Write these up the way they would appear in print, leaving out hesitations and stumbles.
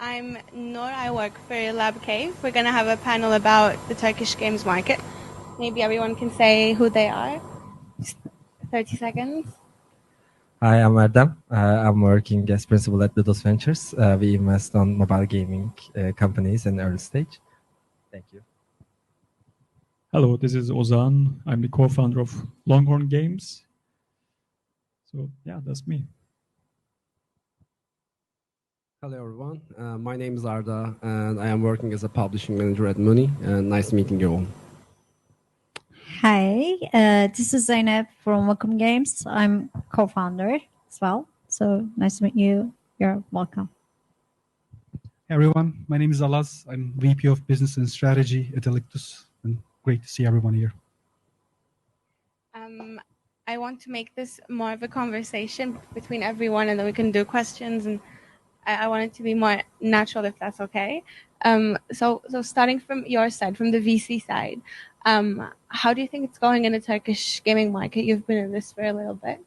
I'm Nur. I work for Lab Cave. We're going to have a panel about the Turkish games market. Maybe everyone can say who they are. Just 30 seconds. Hi, I'm Erdem. I'm working as principal at Ludus Ventures. We invest on mobile gaming companies in early stage. Thank you. Hello, this is Ozan. I'm the co-founder of Longhorn Games. So yeah, that's me. Hello everyone, my name is Arda and I am working as a publishing manager at Moonee. Nice meeting you all. Hi, this is Zeynep from Longhorn Games. I'm co-founder as well. So nice to meet you. You're welcome. Hey everyone, my name is Alaz. I'm VP of Business and Strategy at Alictus. And great to see everyone here. I want to make this more of a conversation between everyone, and then we can do questions. And I want it to be more natural, if that's okay. So starting from your side, from the VC side, how do you think it's going in the Turkish gaming market? You've been in this for a little bit.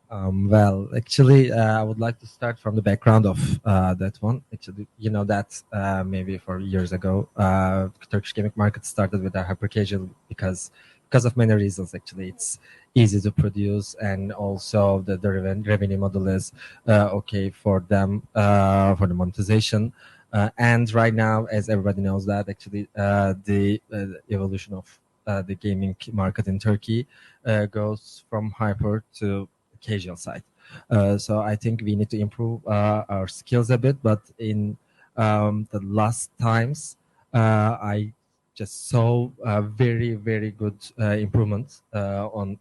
Well, actually, I would like to start from the background of that one. Actually, you know that maybe 4 years ago, Turkish gaming market started with a hyper casual because of many reasons. Actually, it's easy to produce, and also the revenue model is okay for them for the monetization. And right now, as everybody knows, that actually the evolution of the gaming market in Turkey goes from hyper to casual side. So I think we need to improve our skills a bit. But in the last times, I just saw very, very good improvements on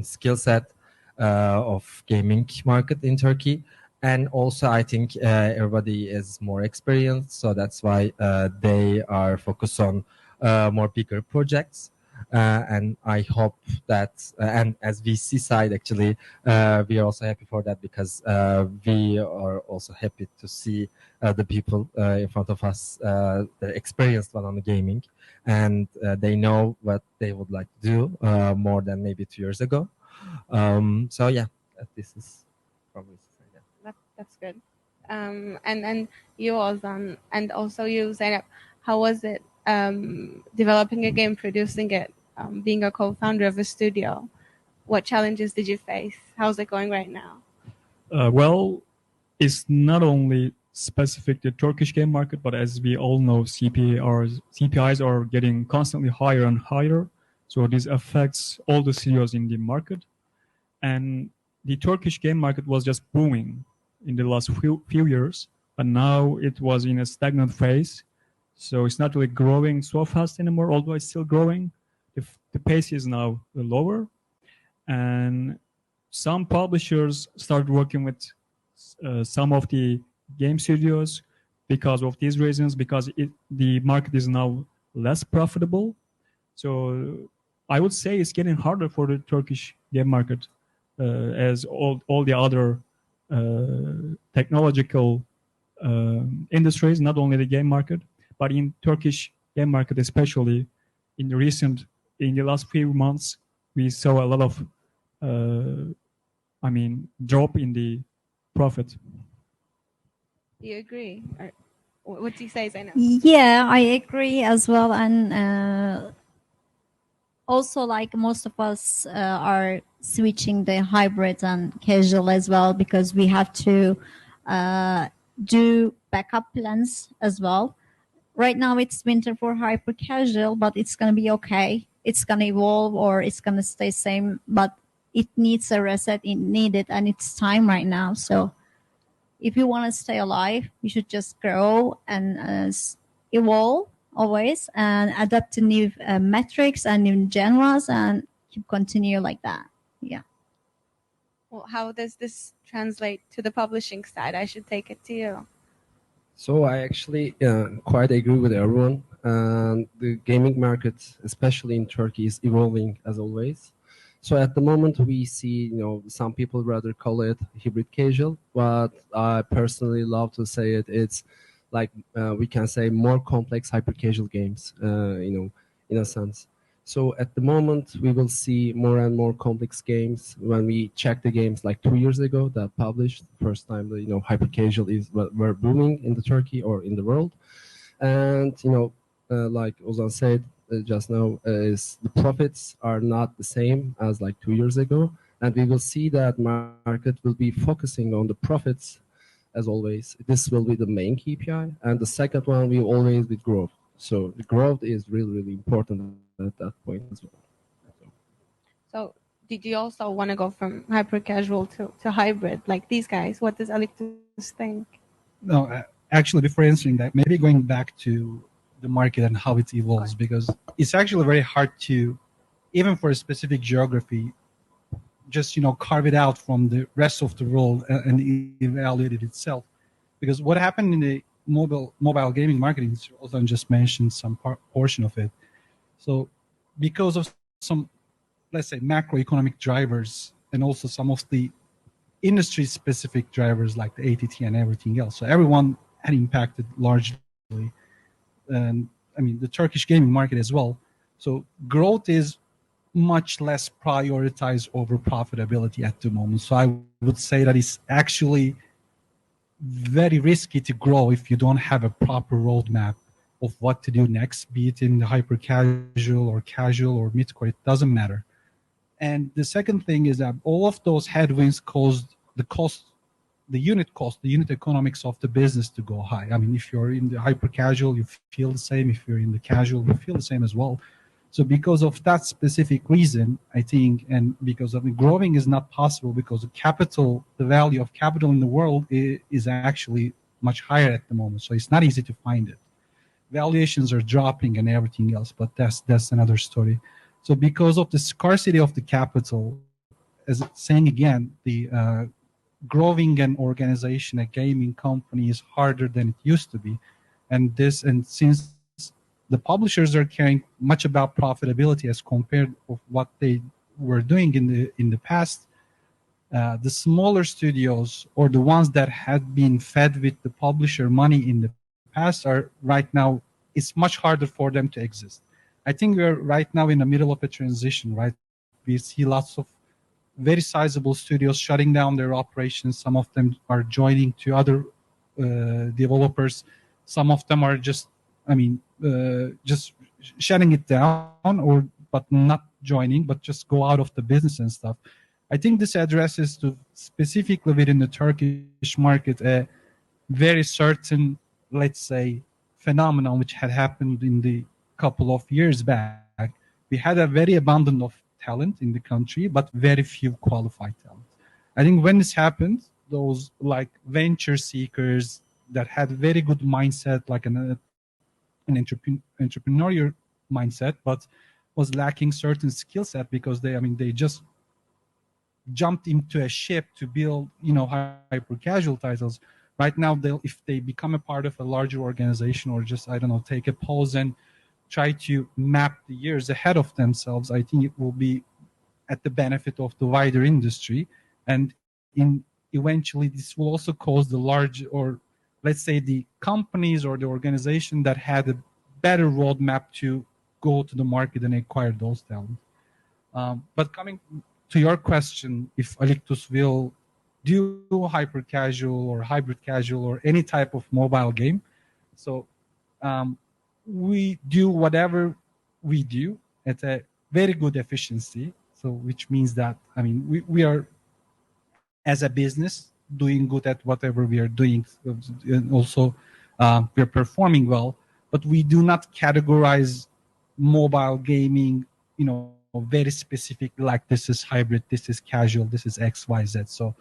skill set of gaming market in Turkey. And also, I think everybody is more experienced, so that's why they are focused on more bigger projects. And I hope that, and as VC side, actually, we are also happy for that, because we are also happy to see the people in front of us, the experienced one on the gaming, and they know what they would like to do more than maybe 2 years ago. So yeah, this is probably. That's good. And you, Ozan, and also you, Zeynep, how was it developing a game, producing it, being a co-founder of a studio? What challenges did you face? How's it going right now? Well, it's not only specific to the Turkish game market, but as we all know, CPIs are getting constantly higher and higher. So this affects all the studios in the market. And the Turkish game market was just booming in the last few years, but now it was in a stagnant phase. So it's not really growing so fast anymore, although it's still growing. The pace is now lower. And some publishers started working with some of the game studios because of these reasons, because the market is now less profitable. So I would say it's getting harder for the Turkish game market as all the other technological industries, not only the game market, but in Turkish game market especially. In the last few months, we saw a lot of drop in the profit. Do you agree? Or what do you say, Zeynep? Yeah, I agree as well. And also, like most of us are switching the hybrid and casual as well, because we have to do backup plans as well. Right now it's winter for hyper casual, but it's going to be okay. It's going to evolve, or it's going to stay same, but it needs a reset. It needed, and it's time right now. So if you want to stay alive, you should just grow and evolve always, and adapt to new metrics and new genres, and keep continue like that. Yeah. Well, how does this translate to the publishing side? I should take it to you. So I actually quite agree with everyone. The gaming market, especially in Turkey, is evolving as always. So at the moment we see, some people rather call it hybrid casual, but I personally love to say it's like we can say more complex hyper casual games, in a sense. So at the moment, we will see more and more complex games. When we check the games like 2 years ago that published, first time the hyper casual were booming in the Turkey or in the world, and like Ozan said just now, is the profits are not the same as like 2 years ago, and we will see that market will be focusing on the profits as always. This will be the main KPI, and the second one will always be growth. So the growth is really, really important at that point as well. So did you also want to go from hyper casual to hybrid like these guys? What does Alictus think? No, actually, before answering that, maybe going back to the market and how it evolves, because it's actually very hard to, even for a specific geography, just carve it out from the rest of the world and evaluate it itself. Because what happened in the mobile gaming market, Ozan just mentioned some portion of it. So because of some, let's say, macroeconomic drivers and also some of the industry-specific drivers like the ATT and everything else, so everyone had impacted largely. And I mean, the Turkish gaming market as well. So growth is much less prioritized over profitability at the moment. So I would say that it's actually very risky to grow if you don't have a proper roadmap of what to do next, be it in the hyper casual or mid-core, it doesn't matter. And the second thing is that all of those headwinds caused the unit economics of the business to go high. I mean, if you're in the hyper casual, you feel the same. If you're in the casual, you feel the same as well. So because of that specific reason, I think, and because of growing is not possible because the value of capital in the world is actually much higher at the moment. So it's not easy to find it. Valuations are dropping and everything else, but that's another story. So because of the scarcity of the capital, as saying again, the growing an organization, a gaming company is harder than it used to be. And since the publishers are caring much about profitability as compared with what they were doing in the past, the smaller studios or the ones that had been fed with the publisher money in the past are right now, it's much harder for them to exist. I think we're right now in the middle of a transition, right? We see lots of very sizable studios shutting down their operations. Some of them are joining to other developers. Some of them are just shutting it down but not joining, but just go out of the business and stuff. I think this addresses to specifically within the Turkish market a very certain, let's say, phenomenon which had happened in the couple of years back. We had a very abundance of talent in the country, but very few qualified talent. I think when this happened, those like venture seekers that had very good mindset, like an entrepreneurial mindset, but was lacking certain skill set because they just jumped into a ship to build, hyper casual titles. Right now, if they become a part of a larger organization or just, take a pause and try to map the years ahead of themselves, I think it will be at the benefit of the wider industry. And eventually, this will also cause the large, or let's say the companies or the organization that had a better roadmap to go to the market and acquire those talents. But coming to your question, if Alictus will do hyper casual or hybrid casual or any type of mobile game, so we do whatever we do at a very good efficiency. So which means that, we are, as a business, doing good at whatever we are doing. And also, we are performing well, but we do not categorize mobile gaming, very specific, like this is hybrid, this is casual, this is X, Y, Z. So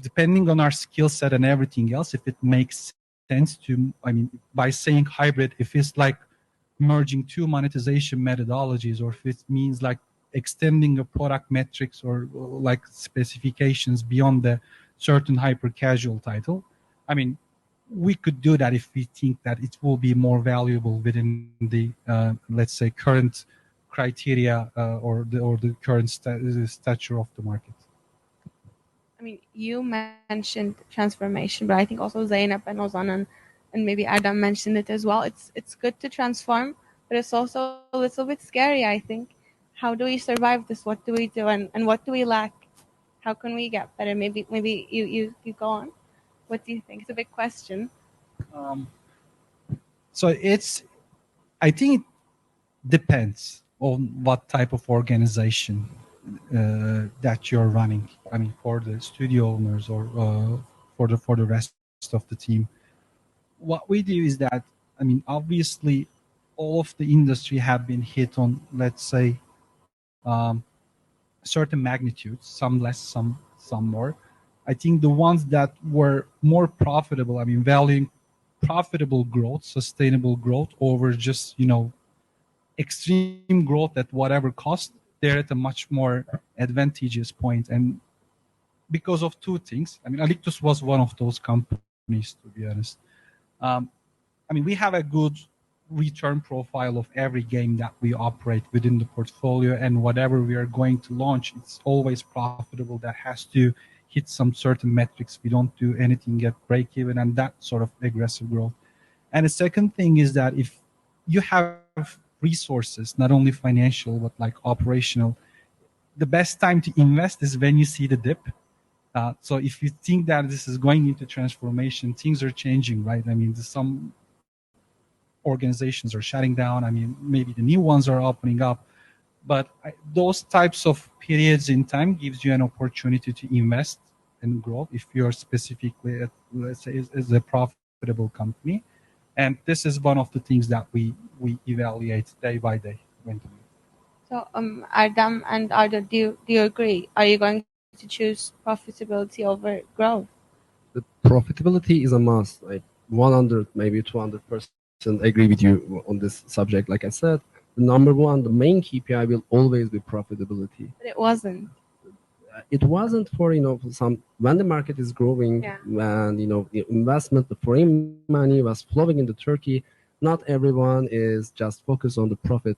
depending on our skill set and everything else, if it makes sense to, by saying hybrid, if it's like merging two monetization methodologies, or if it means like extending a product metrics or like specifications beyond the certain hyper casual title, we could do that if we think that it will be more valuable within the let's say current criteria or the current stature of the market. You mentioned transformation, but I think also Zeynep and Ozan and maybe Erdem mentioned it as well. It's good to transform, but it's also a little bit scary, I think. How do we survive this? What do we do? And what do we lack? How can we get better? Maybe you go on. What do you think? It's a big question. So I think it depends on what type of organization that you're running. I mean, for the studio owners or for the rest of the team. What we do is that, I mean, obviously, all of the industry have been hit on, let's say, certain magnitudes, some less, some more. I think the ones that were more profitable, I mean, valuing profitable growth, sustainable growth over just, extreme growth at whatever cost, they're at a much more advantageous point. And because of two things, I mean, Alictus was one of those companies, to be honest. I mean, we have a good return profile of every game that we operate within the portfolio, and whatever we are going to launch, it's always profitable. That has to hit some certain metrics. We don't do anything at break even, and that sort of aggressive growth. And the second thing is that if you have resources, not only financial but like operational, the best time to invest is when you see the dip. So if you think that this is going into transformation, things are changing, right? I mean, some organizations are shutting down. I mean, maybe the new ones are opening up. But those types of periods in time gives you an opportunity to invest and grow if you're specifically, let's say, as a profitable company. And this is one of the things that we evaluate day by day. So, Erdem and Arda, do you agree? Are you going to choose profitability over growth? The profitability is a must. Like 100, maybe 200% agree with you on this subject. Like I said, the number one, the main KPI will always be profitability. But it wasn't. It wasn't for some when the market is growing, and the investment, the foreign money was flowing into Turkey. Not everyone is just focused on the profit.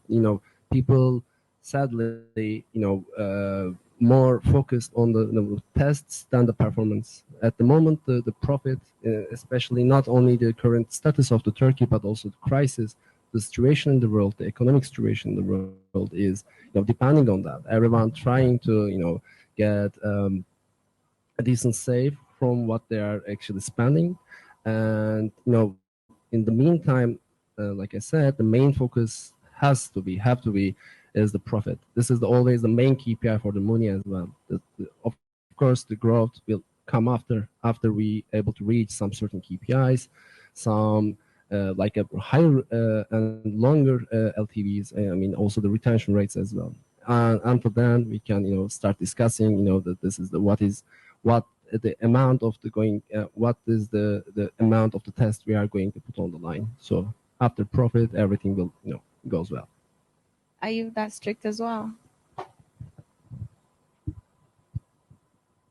People sadly more focused on the tests than the performance. At the moment, the profit, especially not only the current status of the Turkey but also the crisis, the situation in the world, the economic situation in the world is depending on that. Everyone trying to get a decent save from what they are actually spending, and in the meantime, like I said, the main focus have to be is the profit. This is always the main KPI for the Moonee as well. Of course, the growth will come after we able to reach some certain KPIs, some like a higher and longer LTVs. I mean, also the retention rates as well. And for then we can start discussing that this is what the amount of what is the amount of the test we are going to put on the line. So after profit, everything will goes well. Are you that strict as well?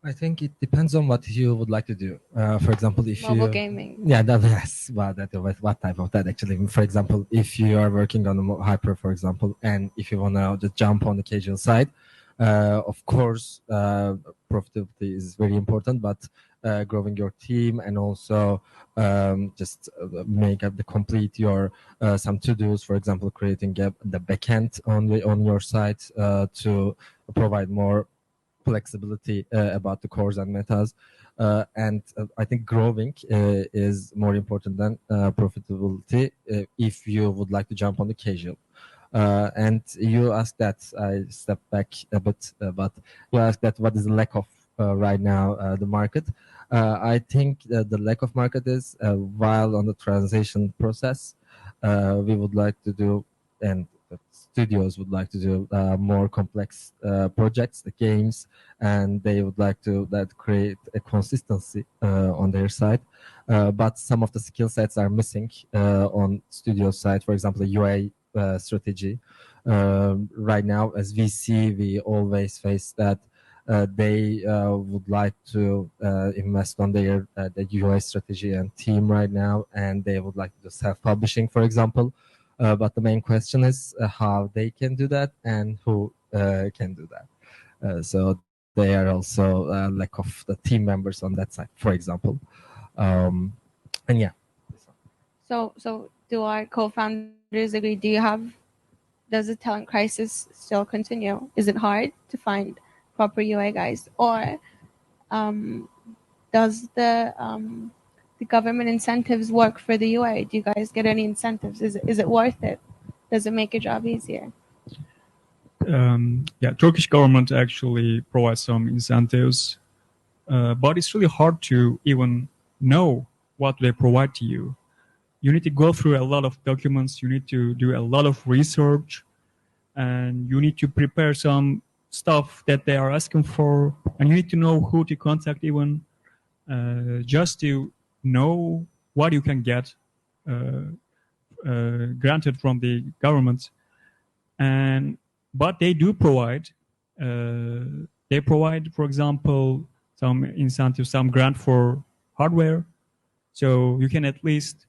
I think it depends on what you would like to do. For example, if mobile gaming. Yeah, yes. Well, what type of that actually? For example, if you are working on a hyper, for example, and if you want to just jump on the casual side, of course, profitability is very important, but growing your team and also just make up the complete your some to-dos, for example, creating the backend on your site to provide more flexibility about the cores and metas, and I think growing is more important than profitability if you would like to jump on the casual. And you asked that, I step back a bit, but you asked that what is the lack of right now the market. I think the lack of market is while on the transition process, we would like to do, and studios would like to do more complex projects, the games, and they would like to create a consistency on their side. But some of the skill sets are missing on studio side. For example, the UA strategy. Right now, as we see, we always face that they would like to invest on their the UA strategy and team right now, and they would like to do self-publishing, for example. But the main question is how they can do that and who can do that. So they are also lack of the team members on that side, for example. And yeah. So do our co-founders agree? Does the talent crisis still continue? Is it hard to find proper UA guys, or does the government incentives work for the UA? Do you guys get any incentives? Is it worth it? Does it make your job easier? Yeah, Turkish government actually provides some incentives, but it's really hard to even know what they provide to you. You need to go through a lot of documents. You need to do a lot of research, and you need to prepare some stuff that they are asking for, and you need to know who to contact even, just to know what you can get granted from the government. But they do provide, for example, some incentive, some grant for hardware. So you can at least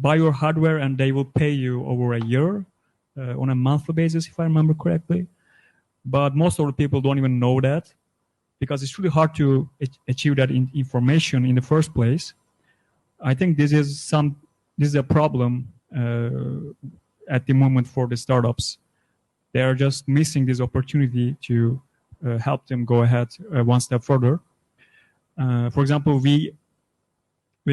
buy your hardware and they will pay you over a year on a monthly basis, if I remember correctly. But most of the people don't even know that, because it's really hard to achieve that information in the first place. I think this is a problem at the moment for the startups. They are just missing this opportunity to help them go ahead one step further. For example, we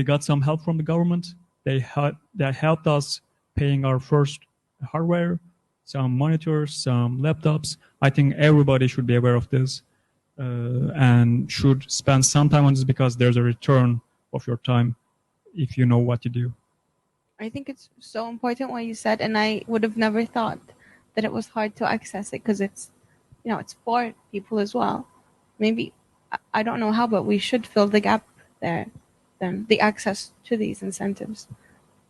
got some help from the government. They helped us paying our first hardware, some monitors, some laptops. I think everybody should be aware of this and should spend some time on this, because there's a return of your time if you know what to do. I think it's so important what you said, and I would have never thought that it was hard to access it, because it's for people as well. Maybe, I don't know how, but we should fill the gap there, then, the access to these incentives.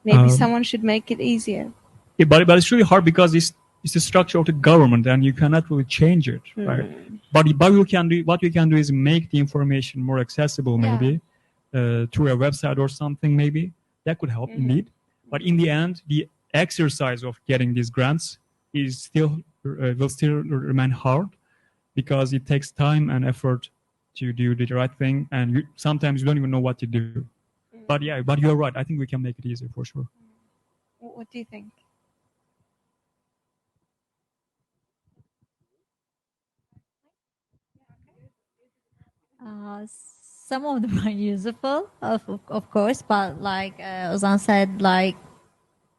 Maybe someone should make it easier. Yeah, but it's really hard, because it's the structure of the government and you cannot really change it, right? But what you can do is make the information more accessible, maybe through a website or something. Maybe that could help indeed. But in the end, the exercise of getting these grants is will still remain hard, because it takes time and effort to do the right thing, and sometimes you don't even know what to do. But you're right. I think we can make it easier for sure. What do you think? Some of them are useful, of course, but like Ozan said, like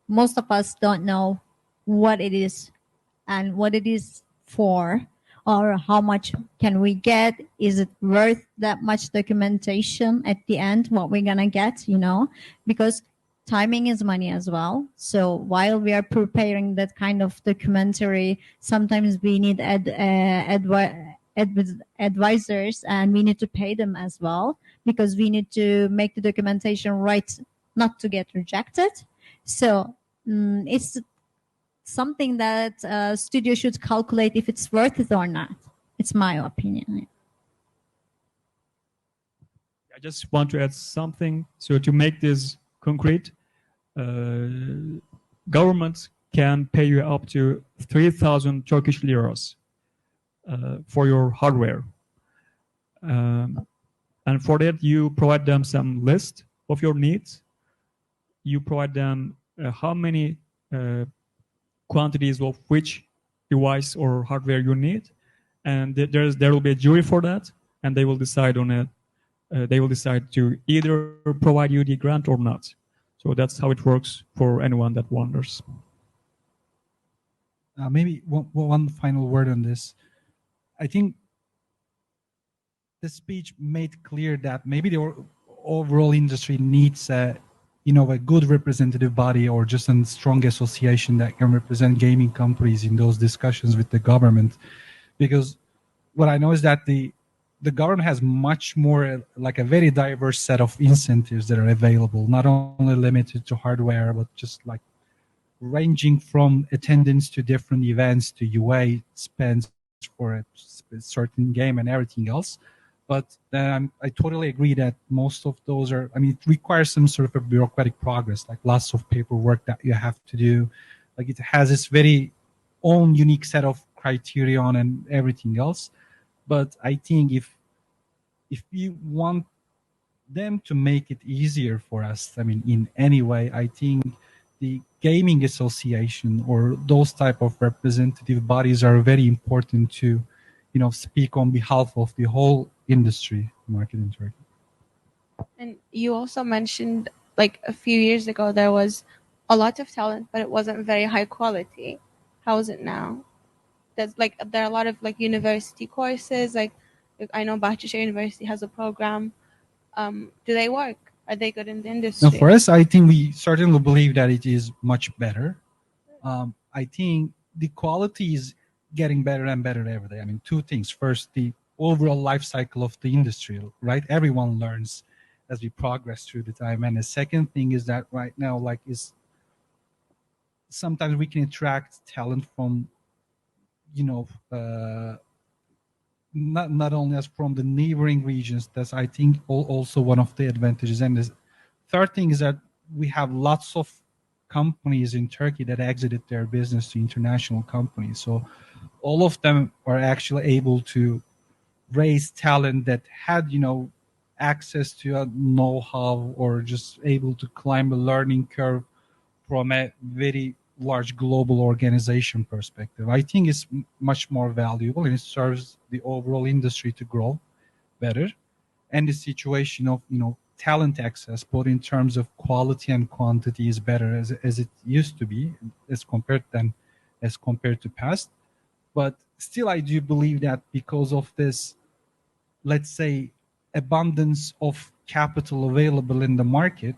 most of us don't know what it is and what it is for, or how much can we get. Is it worth that much documentation at the end, what we're gonna get, because timing is money as well. So while we are preparing that kind of documentary, sometimes we need advisors, and we need to pay them as well, because we need to make the documentation right, not to get rejected. So it's something that studio should calculate if it's worth it or not. It's my opinion. I just want to add something. So to make this concrete, governments can pay you up to 3,000 Turkish liras for your hardware. And for that, you provide them some list of your needs. You provide them how many quantities of which device or hardware you need, and there will be a jury for that, and they will decide on it. They will decide to either provide you the grant or not. So that's how it works for anyone that wonders. Maybe one final word on this. I think the speech made clear that maybe the overall industry needs a good representative body, or just a strong association that can represent gaming companies in those discussions with the government. Because what I know is that the government has much more, like a very diverse set of incentives that are available, not only limited to hardware, but just like ranging from attendance to different events to UA spends for a certain game and everything else. But I totally agree that most of those it requires some sort of a bureaucratic progress, like lots of paperwork that you have to do. Like it has its very own unique set of criterion and everything else. But I think if you want them to make it easier for us, I mean, in any way, I think the gaming association or those type of representative bodies are very important to, speak on behalf of the whole industry market in Turkey. And you also mentioned, like, a few years ago, there was a lot of talent, but it wasn't very high quality. How is it now? There are a lot of like university courses. Like I know Bahçeşehir University has a program. Do they work? Are they good in the industry? Now, for us, I think we certainly believe that it is much better. I think the quality is getting better and better every day. I mean, two things. First, the overall life cycle of the industry, right? Everyone learns as we progress through the time. And the second thing is that right now, sometimes we can attract talent from, not only as from the neighboring regions. That's, I think, also one of the advantages. And the third thing is that we have lots of companies in Turkey that exited their business to international companies. So all of them are actually able to raise talent that had, access to a know-how or just able to climb a learning curve from a very large global organization perspective. I think it's much more valuable, and it serves the overall industry to grow better. And the situation of, talent access, both in terms of quality and quantity, is better as it used to be as compared to past. But still, I do believe that because of this, let's say, abundance of capital available in the market,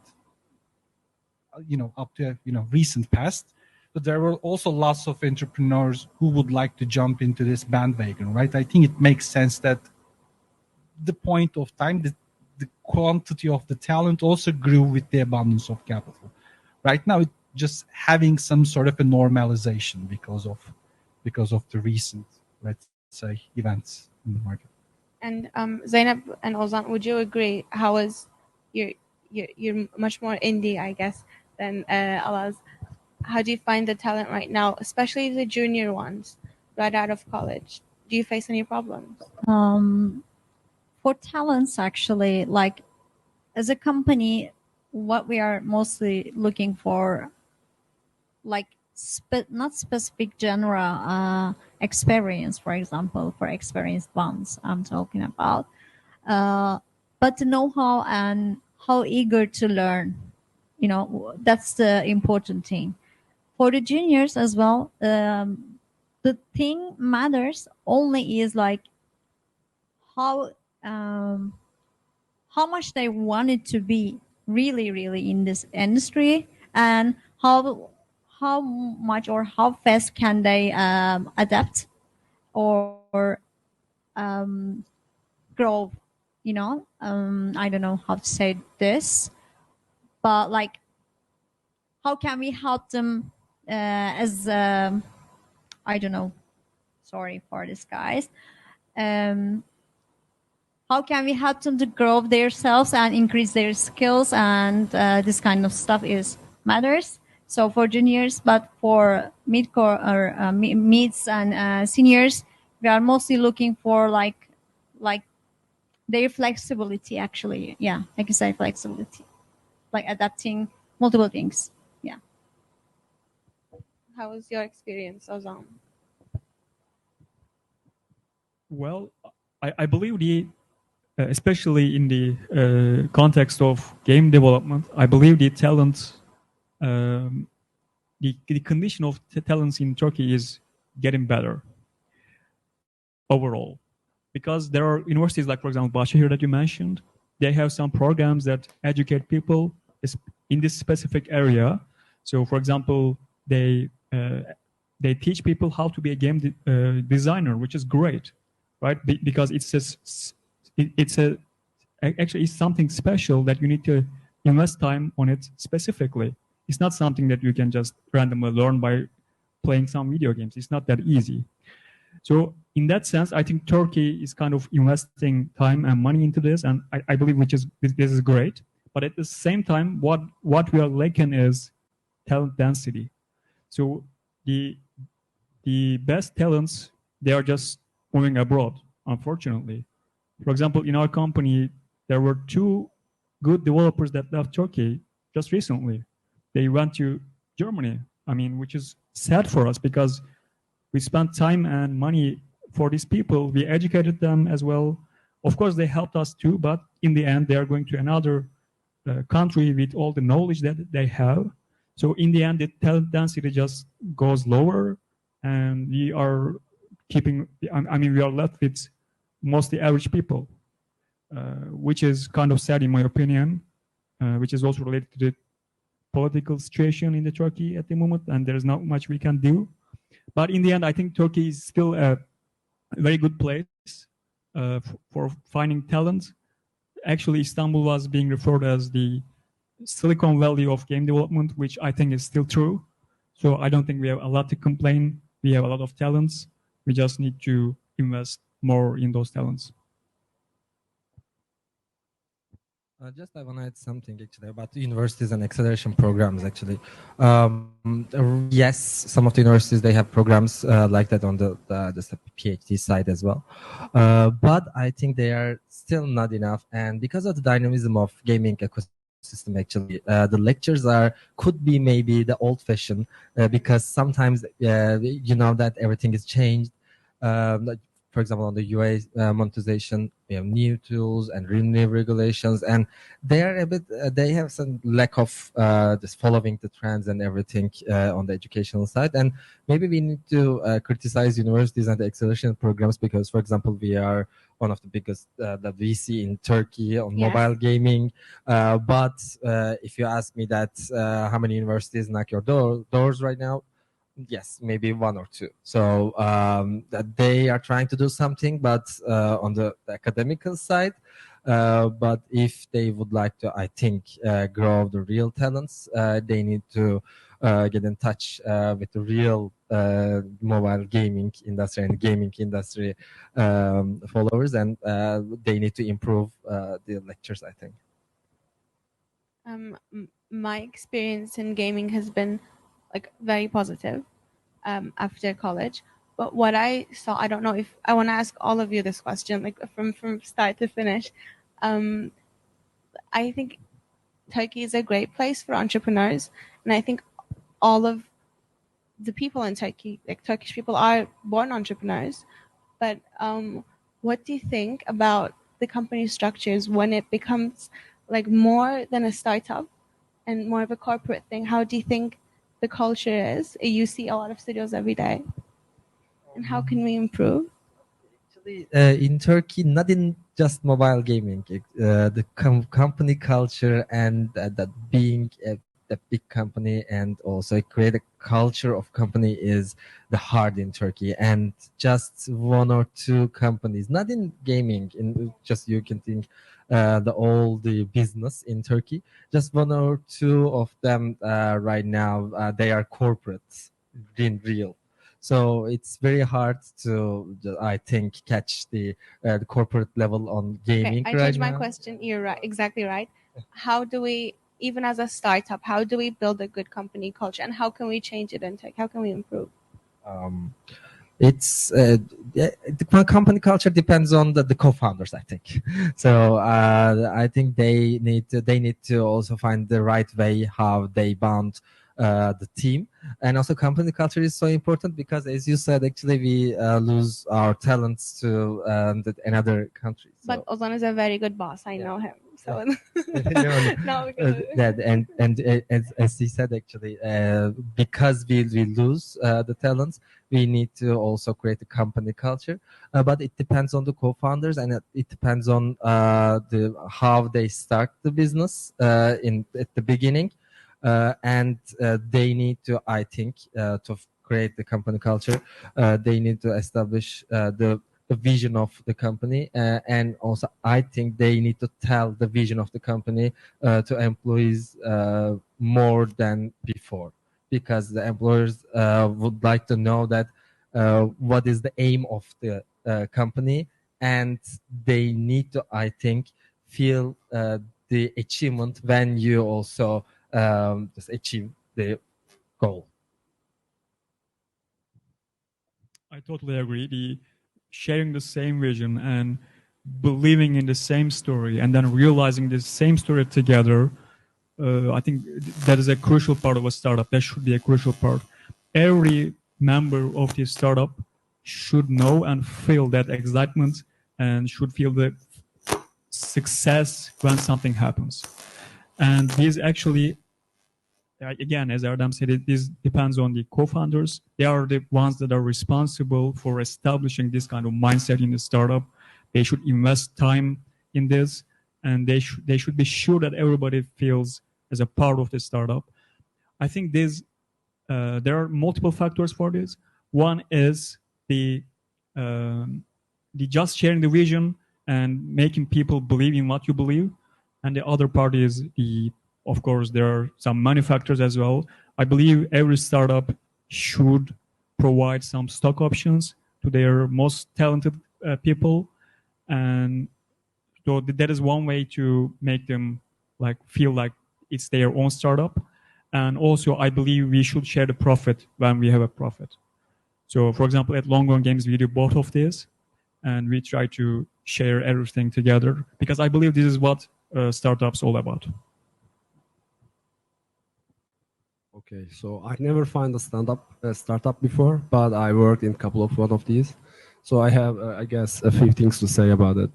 up to, recent past, but there were also lots of entrepreneurs who would like to jump into this bandwagon, right? I think it makes sense that the point of time, the quantity of the talent also grew with the abundance of capital. Right now, it's just having some sort of a normalization because of the recent, let's say, events in the market. And Zeynep and Ozan, would you agree? How is you're much more indie, I guess, than Alaz? How do you find the talent right now, especially the junior ones, right out of college? Do you face any problems? For talents, actually, like as a company, what we are mostly looking for, like not specific genre experience, for example, for experienced ones I'm talking about, but the know-how and how eager to learn, that's the important thing. For the juniors as well, the thing matters only is like how much they wanted to be really, really in this industry, and how much or how fast can they adapt or grow. I don't know how to say this, but like, how can we help them as I don't know. Sorry for this, guys. How can we help them to grow themselves and increase their skills, and this kind of stuff matters. So for juniors, but for mid-core or mids and seniors, we are mostly looking for like their flexibility. Actually, yeah, I can say flexibility, like adapting multiple things. Yeah. How was your experience, Ozan? Well, I believe especially in the context of game development, I believe the talent, the condition of talents in Turkey is getting better overall, because there are universities like, for example, Bahçeşehir that you mentioned. They have some programs that educate people in this specific area. So, for example, they teach people how to be a game designer, which is great, right? Because actually it's something special that you need to invest time on it specifically. It's not something that you can just randomly learn by playing some video games. It's not that easy. So in that sense, I think Turkey is kind of investing time and money into this, and I believe this is great. But at the same time, what we are lacking is talent density. So the best talents, they are just moving abroad, unfortunately. For example, in our company, there were two good developers that left Turkey just recently. They went to Germany. I mean, which is sad for us because we spent time and money for these people. We educated them as well. Of course, they helped us too, but in the end, they are going to another country with all the knowledge that they have. So in the end, the talent density just goes lower, and we are keeping. I mean, we are left with mostly average people, which is kind of sad in my opinion, which is also related to the political situation in the Turkey at the moment, and there's not much we can do. But in the end, I think Turkey is still a very good place for finding talent. Actually, Istanbul was being referred as the Silicon Valley of game development, which I think is still true. So I don't think we have a lot to complain. We have a lot of talents. We just need to invest more in those talents. Just I want to add something actually about the universities and acceleration programs actually. Yes, some of the universities, they have programs like that on the PhD side as well. But I think they are still not enough. And because of the dynamism of gaming ecosystem actually, the lectures could be maybe the old fashioned because sometimes you know that everything is changed. For example, on the UA monetization, we have new tools and new regulations, and they are a bit. They have some lack of just following the trends and everything on the educational side. And maybe we need to criticize universities and the acceleration programs because, for example, we are one of the biggest that we see in Turkey on mobile gaming. But if you ask me that, how many universities knock your doors right now? Yes, maybe one or two. So they are trying to do something, but on the academical side. But if they would like to, I think, grow the real talents, they need to get in touch with the real mobile gaming industry and gaming industry followers, and they need to improve the lectures, I think. My experience in gaming has been like very positive after college. But what I saw, I don't know if I want to ask all of you this question, like from start to finish. I think Turkey is a great place for entrepreneurs, and I think all of the people in Turkey, like Turkish people, are born entrepreneurs. But what do you think about the company structures when it becomes like more than a startup and more of a corporate thing? How do you think the culture is? You see a lot of studios every day, and how can we improve? Actually, in Turkey, not in just mobile gaming, the company culture and that being a big company and also create a culture of company is the hard in Turkey. And just one or two companies, not in gaming, in just you can think the business in Turkey, just one or two of them right now, they are corporate in real. So it's very hard to, I think, catch the corporate level on gaming. Okay, I changed my question. You're right, exactly right. How do we, even as a startup, how do we build a good company culture, and how can we change it in tech? How can we improve? It's the company culture depends on the co-founders, I think. So I think they need to also find the right way how they bound the team. And also company culture is so important because, as you said, actually we lose our talents to another country. So. But Ozan is a very good boss. I know him. So no, and as he said, actually, because we lose the talents, we need to also create a company culture. But it depends on the co-founders, and it depends on how they start the business at the beginning. And they need to, I think, to create the company culture, they need to establish the vision of the company, and also I think they need to tell the vision of the company to employees more than before, because the employers would like to know that what is the aim of the company, and they need to, I think, feel the achievement when you also just achieve the goal. I totally agree. Sharing the same vision and believing in the same story and then realizing the same story together, I think that is a crucial part of a startup. That should be a crucial part. Every member of the startup should know and feel that excitement and should feel the success when something happens. And these actually, again, as Erdem said, this depends on the co-founders. They are the ones that are responsible for establishing this kind of mindset in the startup. They should invest time in this, and they should be sure that everybody feels as a part of the startup. I think there are multiple factors for this. One is the just sharing the vision and making people believe in what you believe. And the other part is of course, there are some money factors as well. I believe every startup should provide some stock options to their most talented people. And so that is one way to make them feel like it's their own startup. And also, I believe we should share the profit when we have a profit. So, for example, at Longhorn Games, we do both of these, and we try to share everything together because I believe this is what startups all about. Okay, so I never found a startup before, but I worked in a couple of one of these. So I have, I guess, a few things to say about it.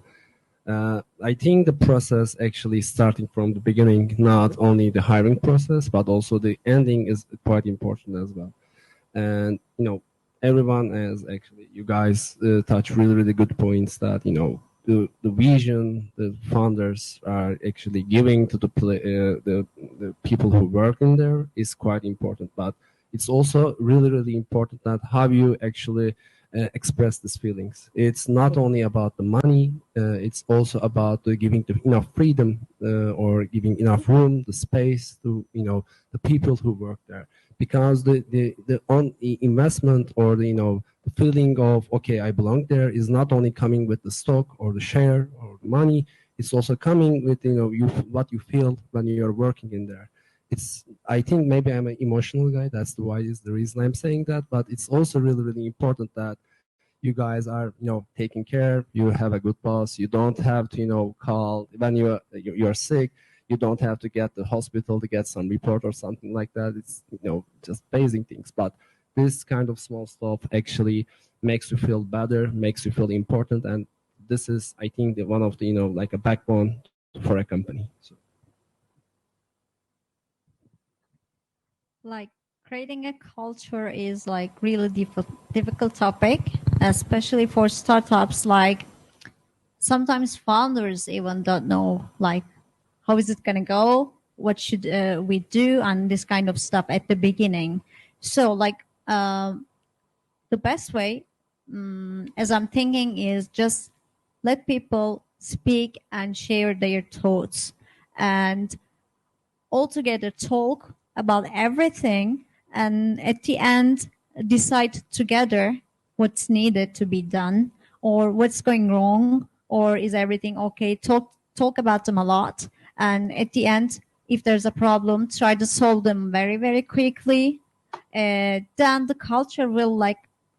I think the process actually starting from the beginning, not only the hiring process, but also the ending is quite important as well. And, everyone has actually, you guys touch really, really good points that, the vision the founders are actually giving to the people who work in there is quite important. But it's also really, really important that how you actually express these feelings. It's not only about the money, it's also about giving enough freedom or giving enough room, the space to the people who work there. Because the investment or the feeling of okay, I belong there is not only coming with the stock or the share or the money. It's also coming with what you feel when you're working in there. I think maybe I'm an emotional guy. That's the reason I'm saying that. But it's also really, really important that you guys are taking care. You have a good boss. You don't have to call when you're sick. You don't have to get to the hospital to get some report or something like that. It's just basic things. But this kind of small stuff actually makes you feel better, makes you feel important, and this is, I think, one of the like a backbone for a company. So. Like creating a culture is really difficult topic, especially for startups. Like sometimes founders even don't know how is it gonna go, what should we do, and this kind of stuff at the beginning. So the best way, as I'm thinking, is just let people speak and share their thoughts and all together talk about everything, and at the end decide together what's needed to be done or what's going wrong or is everything okay. Talk about them a lot, and at the end, if there's a problem, try to solve them very, very quickly. Then the culture will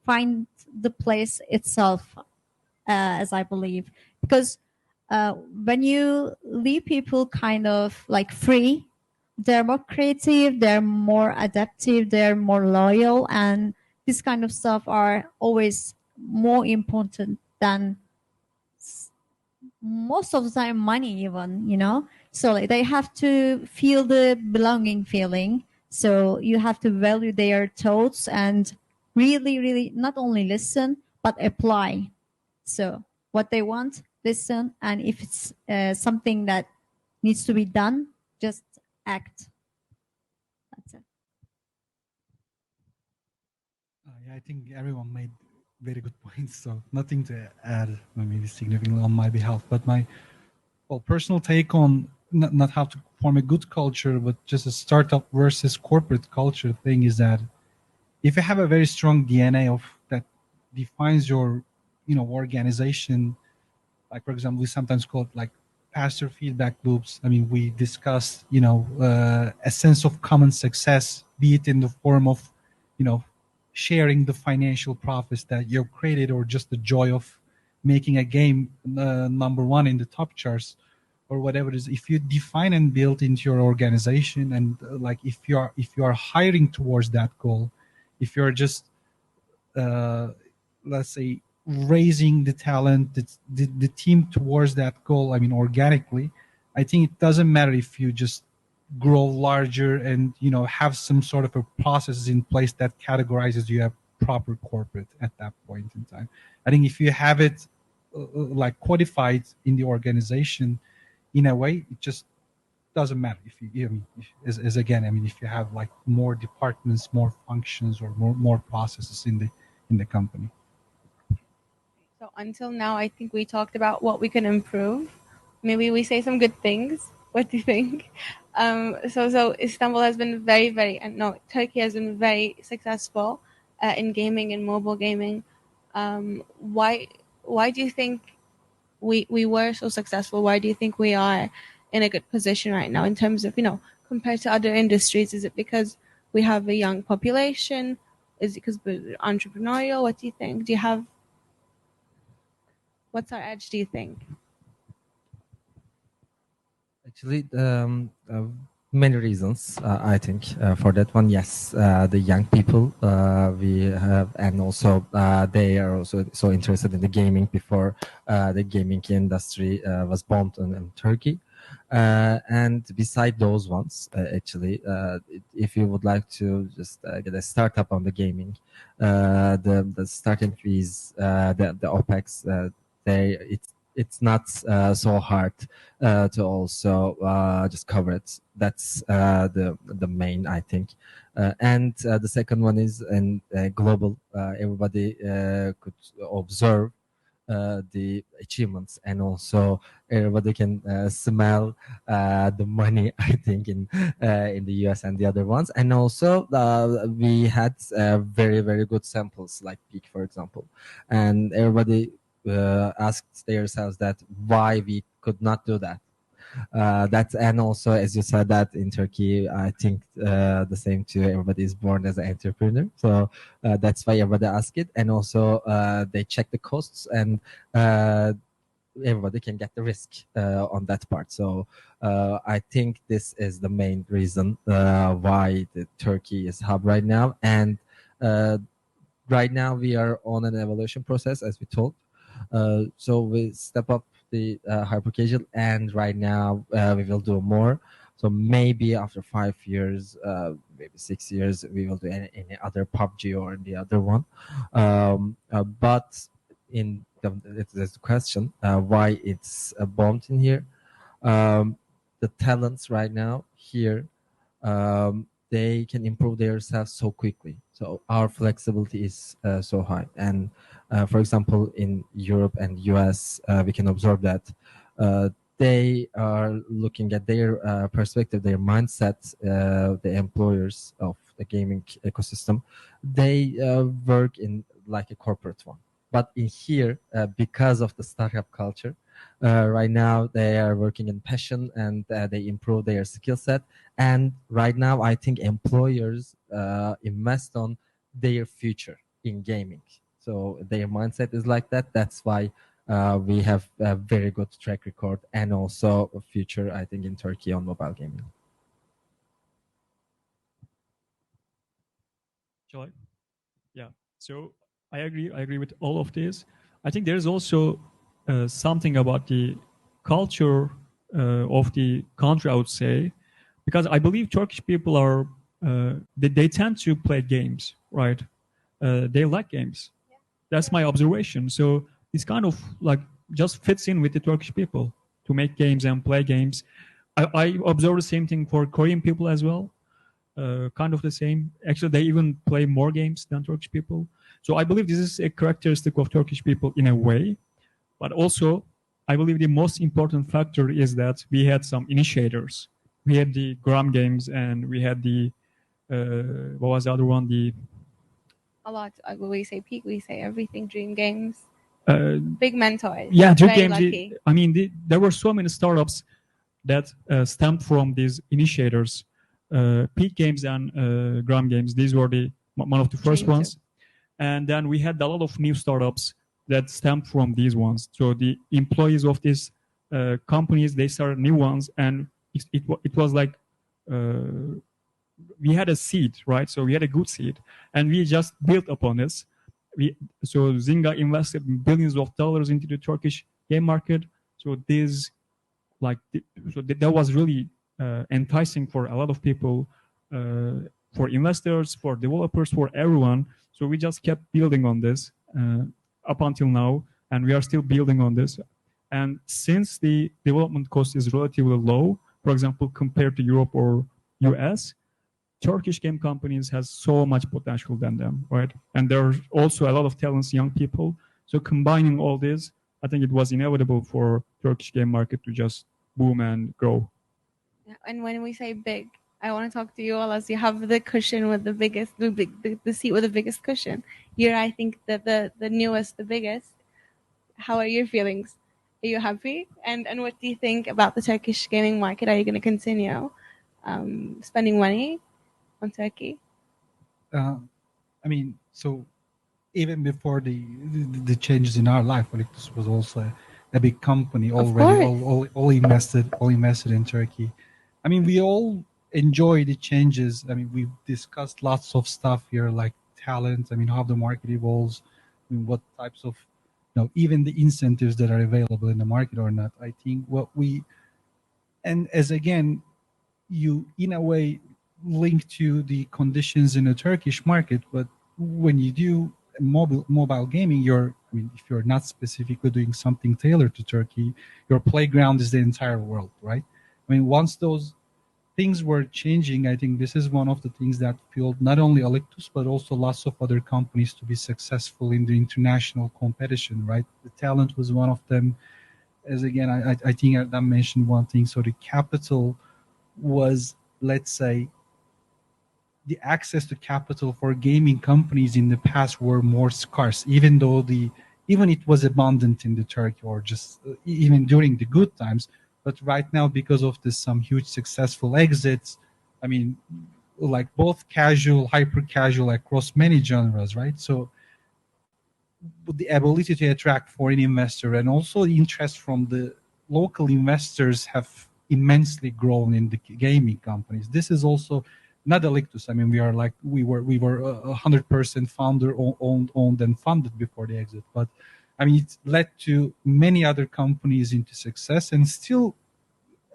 find the place itself, as I believe, because when you leave people kind of free, they're more creative, they're more adaptive, they're more loyal, and this kind of stuff are always more important than most of the time money even. So they have to feel the belonging feeling. So you have to value their thoughts and really, really not only listen, but apply. So what they want, listen, and if it's something that needs to be done, just act. That's it. Yeah, I think everyone made very good points, so nothing to add maybe significantly on my behalf. But my personal take on not how to form a good culture, but just a startup versus corporate culture thing is that if you have a very strong DNA of that defines your organization, like for example, we sometimes call it pastor feedback loops. I mean, we discuss a sense of common success, be it in the form of sharing the financial profits that you've created or just the joy of making a game number one in the top charts or whatever it is. If you define and build into your organization, and like if you are hiring towards that goal, if you're just let's say raising the talent, the team towards that goal, I mean organically, I think it doesn't matter if you just grow larger and have some sort of a process in place that categorizes you as proper corporate at that point in time. I think if you have it like codified in the organization in a way, it just doesn't matter if you I mean, as again, I mean, if you have like more departments, more functions, or more processes in the company. So until now, I think we talked about what we can improve. Maybe we say some good things. What do you think? So Istanbul has been Turkey has been very successful in gaming and mobile gaming. Why do you think we were so successful? Why do you think we are in a good position right now in terms of, compared to other industries? Is it because we have a young population? Is it because we're entrepreneurial? What do you think? What's our edge, do you think? Actually, many reasons, I think, for that one. Yes, the young people we have, and also they are also so interested in the gaming before the gaming industry was born in Turkey. And beside those ones, actually, if you would like to just get a startup on the gaming, the starting fees, the OPEX, it's not so hard to also just cover it. That's the main, I think. And the second one is in global. Everybody could observe the achievements, and also everybody can smell the money, I think, in the US and the other ones. And also we had very, very good samples like Peak, for example, and everybody asked themselves that why we could not do that. And also, as you said, that in Turkey, I think the same too. Everybody is born as an entrepreneur, so that's why everybody ask it. And also, they check the costs, and everybody can get the risk on that part. So I think this is the main reason why the Turkey is hub right now. And right now we are on an evolution process, as we told. So we step up the hyper casual, and right now we will do more. So maybe after 5 years, maybe 6 years, we will do any other PUBG or the other one. But there's the question why it's bombed in here. The talents right now here, they can improve themselves so quickly. So our flexibility is so high. And for example, in Europe and US, we can observe that they are looking at their perspective, their mindset, the employers of the gaming ecosystem. They work in like a corporate one. But in here, because of the startup culture, right now they are working in passion, and they improve their skill set. And right now, I think employers invest on their future in gaming. So their mindset is like that. That's why we have a very good track record, and also a future, I think, in Turkey on mobile gaming. Shall I? Yeah. So I agree with all of this. I think there's also something about the culture of the country, I would say, because I believe Turkish people are they tend to play games, right? They like games. That's my observation. So it's kind of like just fits in with the Turkish people to make games and play games. I observe the same thing for Korean people as well. Kind of the same. Actually, they even play more games than Turkish people. So I believe this is a characteristic of Turkish people in a way. But also, I believe the most important factor is that we had some initiators. We had the Gram Games, and we had the, what was the other one? A lot. We say Peak, we say everything, Dream Games. Big mentors. Yeah, Dream Very Games. lucky. I mean, there were so many startups that stemmed from these initiators. Peak Games and Gram Games, these were one of the first Dream ones. And then we had a lot of new startups that stem from these ones. So the employees of these companies, they started new ones, and it was like we had a seed, right? So we had a good seed, and we just built upon this. So Zynga invested billions of dollars into the Turkish game market. So this, that was really enticing for a lot of people, for investors, for developers, for everyone. So we just kept building on this up until now, and we are still building on this. And since the development cost is relatively low, for example, compared to Europe or US, Turkish game companies has so much potential than them, right? And there are also a lot of talents, young people. So combining all this, I think it was inevitable for Turkish game market to just boom and grow. Yeah, and when we say big, I want to talk to you all as you have the cushion with the biggest, the seat with the biggest cushion. You're, I think, the newest, the biggest. How are your feelings? Are you happy? And what do you think about the Turkish gaming market? Are you going to continue spending money on Turkey? I mean, so even before the changes in our life, Alictus was also a big company already, all invested in Turkey. I mean, we all enjoy the changes. I mean, we've discussed lots of stuff here, like talent. I mean, how the market evolves, I mean, what types of, even the incentives that are available in the market or not. I think and as again, you in a way link to the conditions in the Turkish market, but when you do mobile gaming, if you're not specifically doing something tailored to Turkey, your playground is the entire world, right? I mean, once those things were changing, I think this is one of the things that fueled not only Alictus, but also lots of other companies to be successful in the international competition, right? The talent was one of them. As again, I think Erdem mentioned one thing. So the capital was, let's say, the access to capital for gaming companies in the past were more scarce, even it was abundant in the Turkey, or just even during the good times. But right now, because of some huge successful exits, I mean, like both casual, hyper casual across many genres, right? So the ability to attract foreign investor and also the interest from the local investors have immensely grown in the gaming companies. This is also not Alictus. I mean, we were 100% founder owned and funded before the exit, but I mean, it led to many other companies into success and still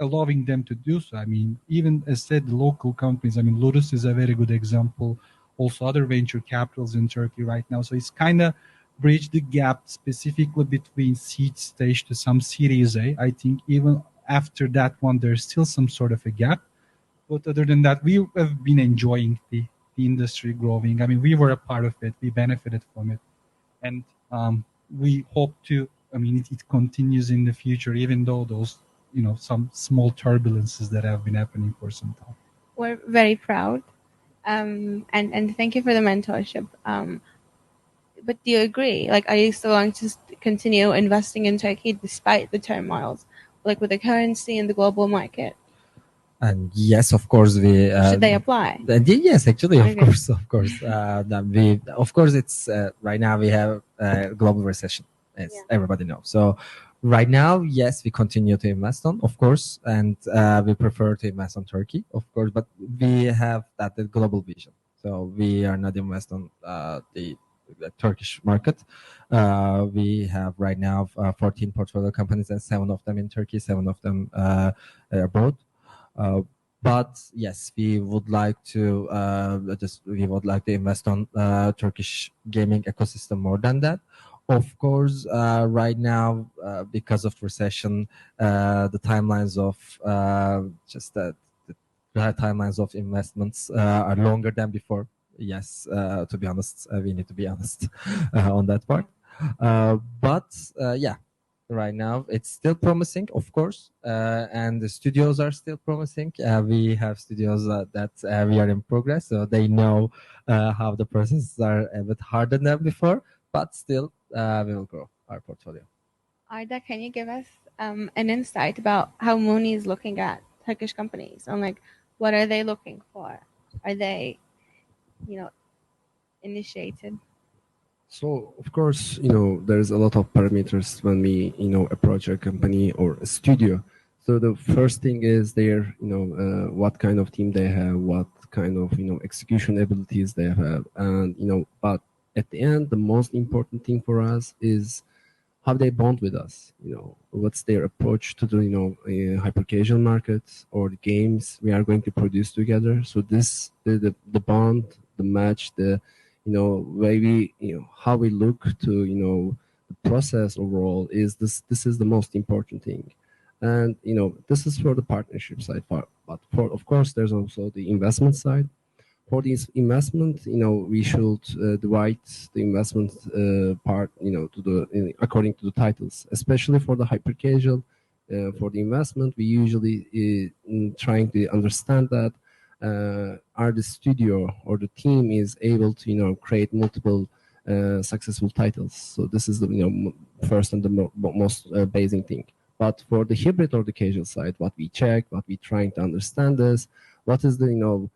allowing them to do so. I mean, even as said, the local companies. I mean, Ludus is a very good example. Also, other venture capitals in Turkey right now. So it's kind of bridged the gap specifically between seed stage to some Series A. I think even after that one, there's still some sort of a gap. But other than that, we have been enjoying the industry growing. I mean, we were a part of it. We benefited from it. And we hope to, I mean, it continues in the future, even though those, some small turbulences that have been happening for some time. We're very proud. And thank you for the mentorship. But do you agree? Like, are you still going to continue investing in Turkey despite the turmoils, like with the currency and the global market? And yes, of course, we should they apply? Yes, actually, of course. Of course, it's right now we have a global recession, as everybody knows. So right now, yes, we continue to invest on, of course, and we prefer to invest on Turkey, of course, but we have the global vision. So we are not invest on the Turkish market. We have right now 14 portfolio companies, and 7 of them in Turkey, 7 of them abroad. But yes, we would like to invest on Turkish gaming ecosystem more than that. Of course, right now, because of recession, the timelines of the timelines of investments are longer than before. Yes, to be honest, we need to be honest on that part. Yeah. Right now, it's still promising, of course, and the studios are still promising. We have studios that we are in progress, so they know how the processes are a bit harder than before, but still, we will grow our portfolio. Arda, can you give us an insight about how Moonee is looking at Turkish companies, and like, what are they looking for? Are they, initiated? So of course, there's a lot of parameters when we, approach a company or a studio. So the first thing is their, what kind of team they have, what kind of, execution abilities they have, and but at the end, the most important thing for us is how they bond with us. What's their approach to the, hyper casual market or the games we are going to produce together. So this, the bond, the match, the way we, how we look to, the process overall is this is the most important thing. And, this is for the partnership side, but for, of course, there's also the investment side. For this investment, we should divide the investment part, to the according to the titles, especially for the hyper casual. For the investment, we usually trying to understand that are the studio or the team is able to create multiple successful titles. So this is the first and the most basic thing. But for the hybrid or the casual side, what we check, what we trying to understand is what is the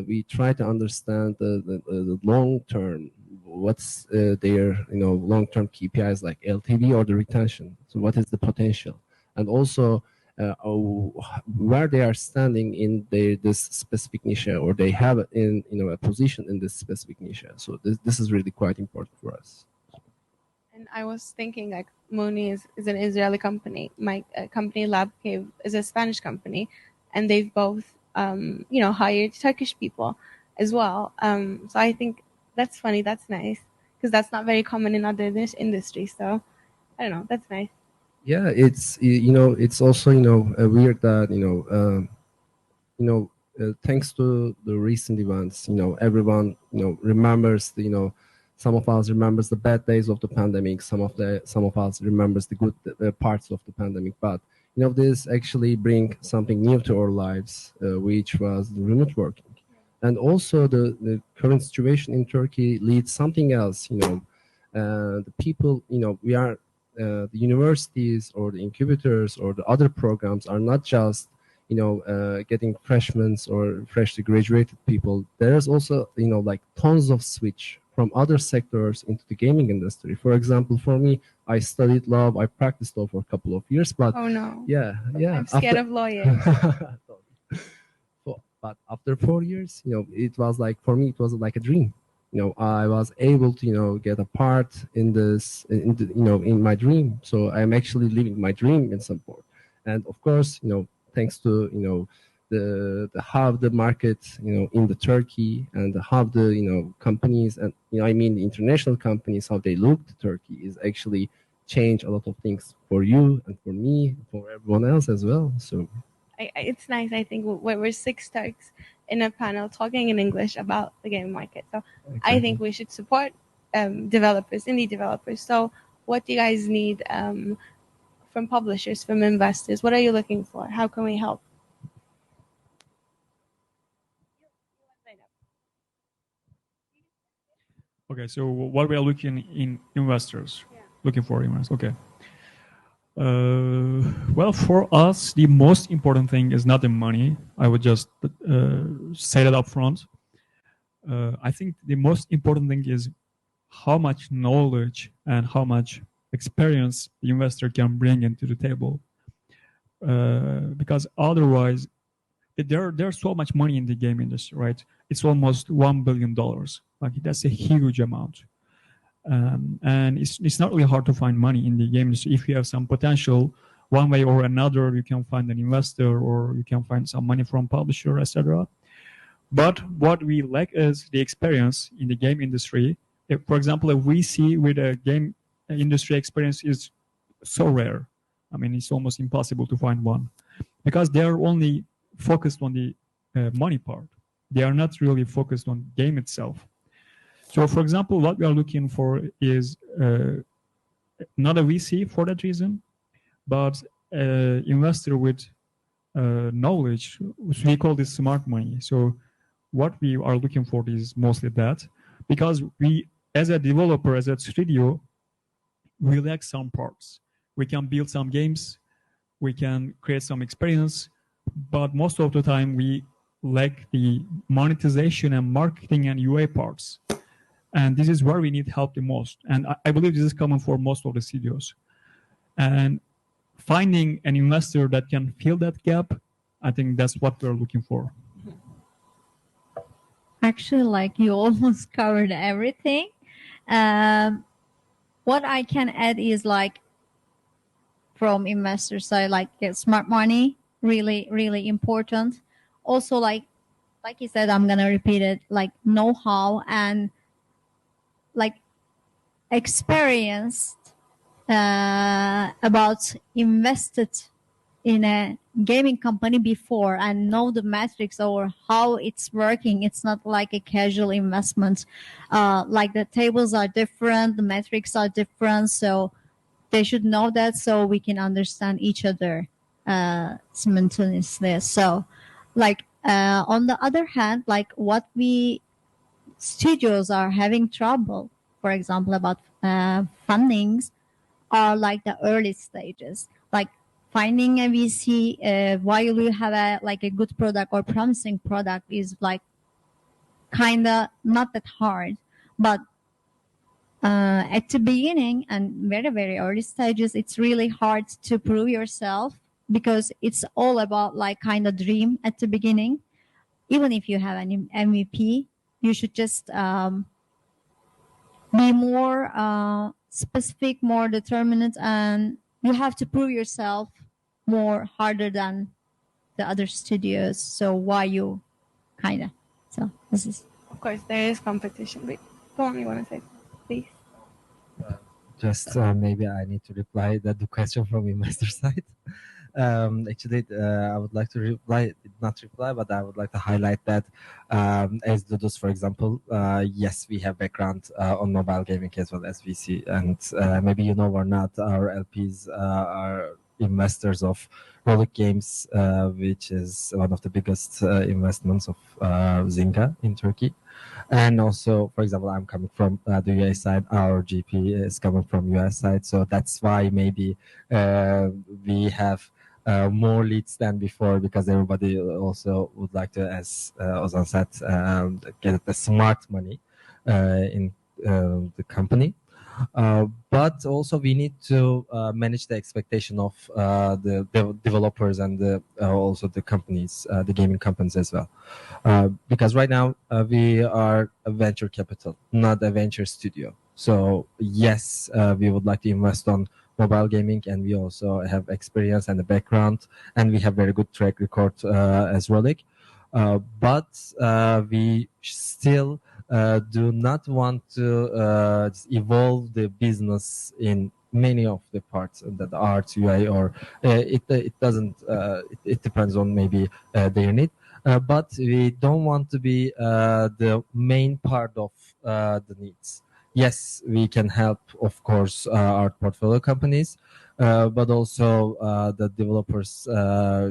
we try to understand the long term, what's their long-term KPIs like LTV or the retention. So what is the potential, and also where they are standing in this specific niche, or they have in a position in this specific niche. So this is really quite important for us. And I was thinking, like, Moonee is an Israeli company. My company Lab Cave is a Spanish company, and they've both hired Turkish people as well. So I think that's funny. That's nice, because that's not very common in other industries. So I don't know. That's nice. Yeah, it's it's also weird that thanks to the recent events, everyone remembers some of us remembers the bad days of the pandemic. Some of us remembers the good parts of the pandemic. But this actually bring something new to our lives, which was the remote working. And also the current situation in Turkey leads something else. The people, we are the universities or the incubators or the other programs are not just getting freshmen or freshly graduated people. There's also like tons of switch from other sectors into the gaming industry. For example, for me, I studied law. I practiced law for a couple of years, but oh no, yeah, I'm scared of lawyers. But after 4 years, it was like, for me, it was like a dream. I was able to get a part in this, in my dream. So I'm actually living my dream in some point. And of course, thanks to the how the market in the Turkey, and how the companies, and I mean the international companies, how they look to Turkey is actually change a lot of things for you and for me, for everyone else as well. So it's nice. I think we're 6 Turks in a panel talking in English about the game market. So exactly. I think we should support developers, indie developers. So what do you guys need from publishers, from investors? What are you looking for? How can we help? Okay, so what we are looking in investors, looking for investors. Okay. Well, for us, the most important thing is not the money. I would just say that up front. I think the most important thing is how much knowledge and how much experience the investor can bring into the table. Because otherwise, there's so much money in the game industry, right? It's almost $1 billion. Like, that's a huge amount. And it's not really hard to find money in the game industry. If you have some potential, one way or another, you can find an investor, or you can find some money from publisher, etc. But what we lack is the experience in the game industry. For example, a VC with a game industry experience is so rare. I mean, it's almost impossible to find one, because they are only focused on the money part. They are not really focused on game itself. So, for example, what we are looking for is not a VC for that reason, but an investor with knowledge. We call this smart money. So what we are looking for is mostly that, because we, as a developer, as a studio, we lack some parts. We can build some games, we can create some experience, but most of the time we lack the monetization and marketing and UA parts. And this is where we need help the most. And I believe this is common for most of the studios. And finding an investor that can fill that gap, I think that's what we're looking for. Actually, like you almost covered everything. What I can add is like from investor side, like smart money, really, really important. Also, like you said, I'm gonna repeat it, like know-how and like experienced about invested in a gaming company before and know the metrics or how it's working. It's not like a casual investment. Like the tables are different, the metrics are different, so they should know that so we can understand each other simultaneously. So, like on the other hand, like what we studios are having trouble, for example, about fundings, are like the early stages, like finding a VC while you have a good product or promising product is like kind of not that hard, but at the beginning and very, very early stages, it's really hard to prove yourself because it's all about like kind of dream at the beginning. Even if you have an MVP, you should just be more specific, more determined, and you have to prove yourself more harder than the other studios. So why you kind of? So this is. Of course, there is competition, but go on, you want to say, please? Just maybe I need to reply that the question from investor side. Actually, I would like to reply, not reply, but I would like to highlight that as Ludus, for example, yes, we have background on mobile gaming as well as VC, and maybe you know or not, our LPs are investors of Rollic Games, which is one of the biggest investments of Zynga in Turkey. And also, for example, I'm coming from the US side. Our GP is coming from US side, so that's why maybe we have more leads than before, because everybody also would like to, as Ozan said, get the smart money in the company. But also we need to manage the expectation of the developers and also the companies, the gaming companies as well. Because right now we are a venture capital, not a venture studio. So yes, we would like to invest on mobile gaming, and we also have experience and a background, and we have very good track record as Rollic. But we still do not want to evolve the business in many of the parts of the art UI, or it doesn't. It depends on maybe their need. But we don't want to be the main part of the needs. Yes, we can help, of course, our portfolio companies, but also the developers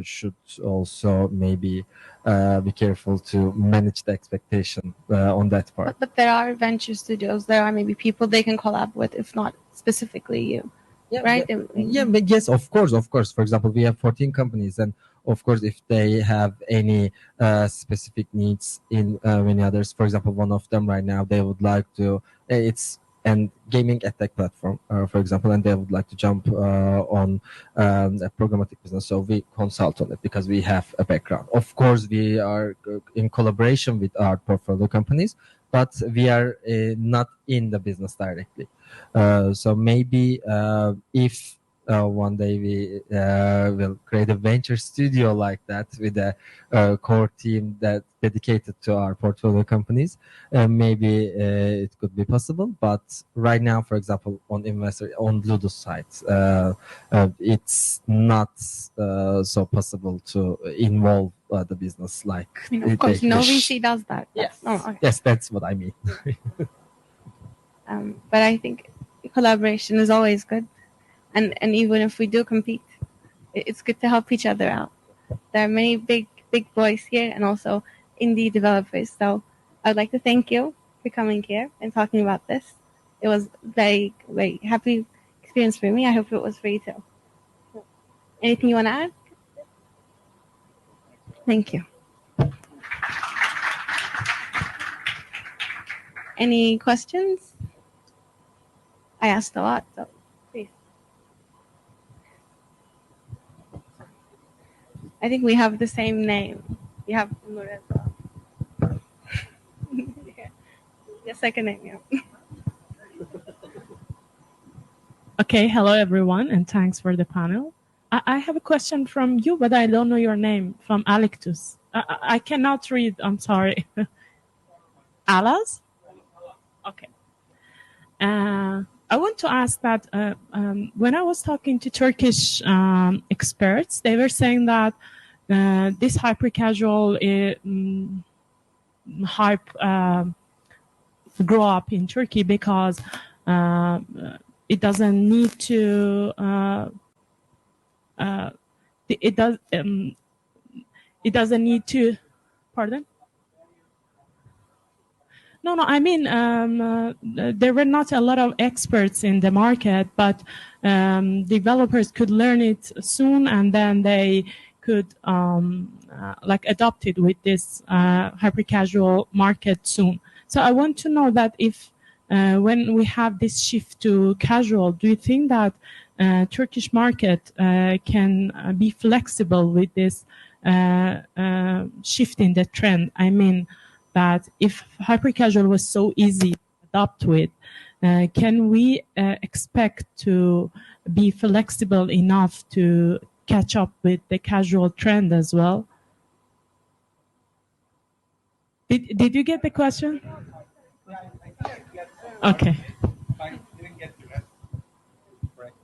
should also maybe be careful to manage the expectation on that part. But there are venture studios. There are maybe people they can collab with, if not specifically you. Yeah, right? Yeah, but yes, of course. For example, we have 14 companies, and of course, if they have any specific needs in many others, for example, one of them right now, they would like to, it's and gaming tech platform, for example, and they would like to jump on a programmatic business. So we consult on it because we have a background. Of course, we are in collaboration with our portfolio companies, but we are not in the business directly. So maybe if one day we will create a venture studio like that with a core team that dedicated to our portfolio companies, maybe it could be possible. But right now, for example, on Ludus side, it's not so possible to involve the business like. I mean, of course, no VC does that. Yes, okay. Yes, that's what I mean. But I think collaboration is always good. And even if we do compete, it's good to help each other out. There are many big boys here and also indie developers. So I'd like to thank you for coming here and talking about this. It was very, very happy experience for me. I hope it was for you too. Anything you want to add? Thank you. any questions? I asked a lot, so please. I think we have the same name. You have Nur as well. Yeah. Your second name, yeah. Okay, hello everyone, and thanks for the panel. I have a question from you, but I don't know your name, from Alictus. I cannot read, I'm sorry. Alaz? Okay. I want to ask that when I was talking to Turkish experts, they were saying that this hyper-casual hype grow up in Turkey because it doesn't need to it doesn't need to, pardon? No, I mean, there were not a lot of experts in the market, but developers could learn it soon, and then they could like adopt it with this hyper-casual market soon. So I want to know that if when we have this shift to casual, do you think that Turkish market can be flexible with this shift in the trend? I mean, that if hyper-casual was so easy to adopt with, can we expect to be flexible enough to catch up with the casual trend as well? Did you get the question? Okay. I didn't get to that. Correct.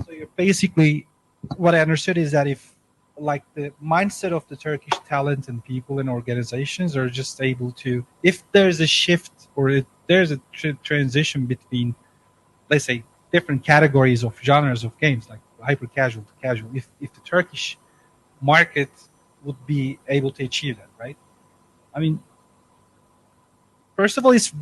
So you're basically, what I understood is that if like the mindset of the Turkish talent and people and organizations are just able to, if there's a shift or if there's a transition between, let's say, different categories of genres of games, like hyper casual to casual, if the Turkish market would be able to achieve that, right? I mean, first of all, it's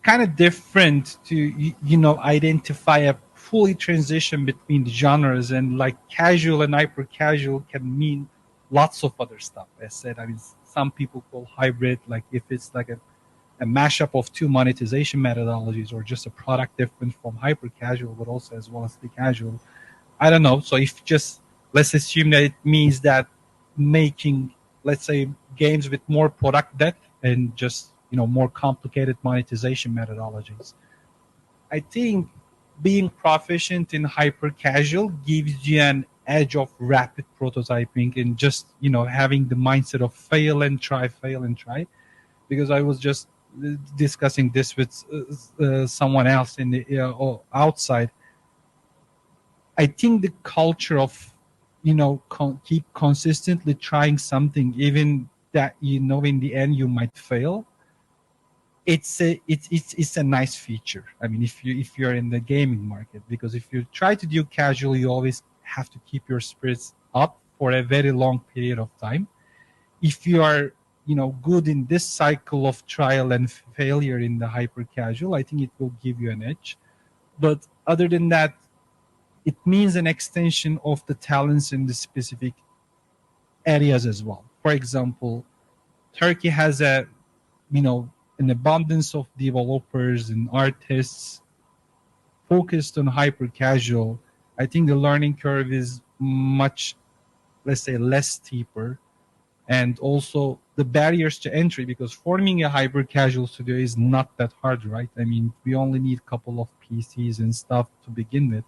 kind of different to identify a fully transition between the genres, and like casual and hyper casual can mean lots of other stuff. As said, I mean, some people call hybrid, like if it's like a mashup of two monetization methodologies, or just a product different from hyper casual, but also as well as the casual. I don't know. So if just let's assume that it means that making, let's say, games with more product depth and just more complicated monetization methodologies. I think being proficient in hyper casual gives you an edge of rapid prototyping and just having the mindset of fail and try, because I was just discussing this with someone else in the outside. I think the culture of keep consistently trying something, even that in the end you might fail, it's a nice feature. I mean, if you're in the gaming market, because if you try to do casual, you always have to keep your spirits up for a very long period of time. If you are good in this cycle of trial and failure in the hyper casual, I think it will give you an edge. But other than that, it means an extension of the talents in the specific areas as well. For example, Turkey has an abundance of developers and artists focused on hyper casual. I think the learning curve is much, let's say, less steeper, and also the barriers to entry, because forming a hyper casual studio is not that hard, right? I mean, we only need a couple of PCs and stuff to begin with.